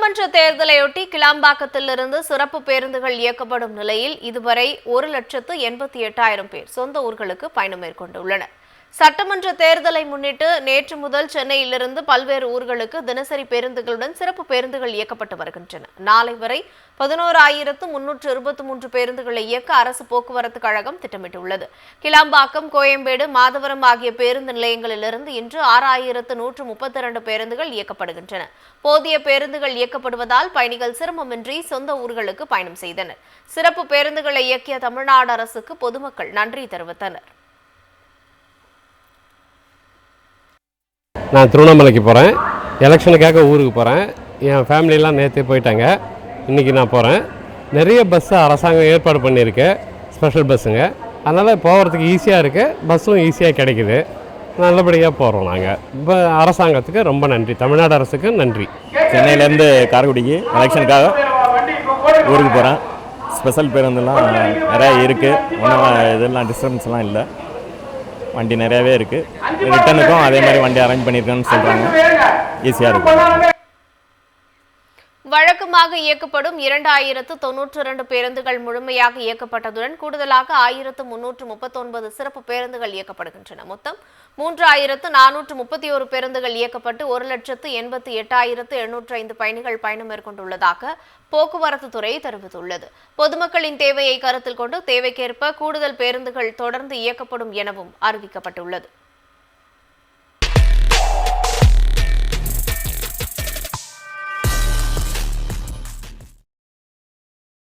சட்டமன்ற தேர்தலையொட்டி கிளாம்பாக்கத்திலிருந்து சிறப்பு பேருந்துகள் இயக்கப்படும் நிலையில் இதுவரை 1,88,000 பேர் சொந்த ஊர்களுக்கு பயணம் மேற்கொண்டுள்ளனர். சட்டமன்ற தேர்தலை முன்னிட்டு நேற்று முதல் சென்னையிலிருந்து பல்வேறு ஊர்களுக்கு தினசரி பேருந்துகளுடன் சிறப்பு பேருந்துகள் இயக்கப்பட்டு வருகின்றன. நாளை வரை 11,323 பேருந்துகளை இயக்க அரசு போக்குவரத்து கழகம் திட்டமிட்டுள்ளது. கிளாம்பாக்கம், கோயம்பேடு, மாதவரம் ஆகிய பேருந்து நிலையங்களிலிருந்து இன்று 6,132 பேருந்துகள் இயக்கப்படுகின்றன. போதிய பேருந்துகள் இயக்கப்படுவதால் பயணிகள் சிரமமின்றி சொந்த ஊர்களுக்கு பயணம் செய்தனர். சிறப்பு பேருந்துகளை இயக்கிய தமிழ்நாடு அரசுக்கு பொதுமக்கள் நன்றி தெரிவித்தனர். நான் திருவண்ணாமலைக்கு போகிறேன். எலெக்ஷனுக்காக ஊருக்கு போகிறேன். என் ஃபேமிலியெலாம் நேற்றே போயிட்டாங்க. இன்றைக்கி நான் போகிறேன். நிறைய பஸ்ஸு அரசாங்கம் ஏற்பாடு பண்ணியிருக்கு, ஸ்பெஷல் பஸ்ஸுங்க. அதனால் போகிறதுக்கு ஈஸியாக இருக்குது, பஸ்ஸும் ஈஸியாக கிடைக்குது. நல்லபடியாக போகிறோம். நாங்கள் இப்போ அரசாங்கத்துக்கு ரொம்ப நன்றி, தமிழ்நாடு அரசுக்கு நன்றி. சென்னையிலேருந்து காரைக்குடிக்கு எலெக்ஷனுக்காக ஊருக்கு போகிறேன். ஸ்பெஷல் பேருந்துலாம் நிறையா இருக்குது, ஒன்றும் இதெல்லாம் டிஸ்டர்பன்ஸ்லாம் இல்லை. வண்டி நிறையாவே இருக்குது. ரிட்டனுக்கும் அதே மாதிரி வண்டி அரேஞ்ச் பண்ணியிருக்கேன்னு சொல்கிறாங்க. ஈஸியாக இருக்கும். வழக்கமாக இயக்கப்படும் 2,092 பேருந்துகள் முழுமையாக இயக்கப்பட்டதுடன் கூடுதலாக 1,339 சிறப்பு பேருந்துகள் இயக்கப்படுகின்றன. மொத்தம் 3,431 பேருந்துகள் இயக்கப்பட்டு 1,88,705 பயணிகள் பயணம் மேற்கொண்டுள்ளதாக போக்குவரத்து துறை தெரிவித்துள்ளது. பொதுமக்களின் தேவையை கருத்தில் கொண்டு தேவைக்கேற்ப கூடுதல் பேருந்துகள் தொடர்ந்து இயக்கப்படும் எனவும் அறிவிக்கப்பட்டுள்ளது.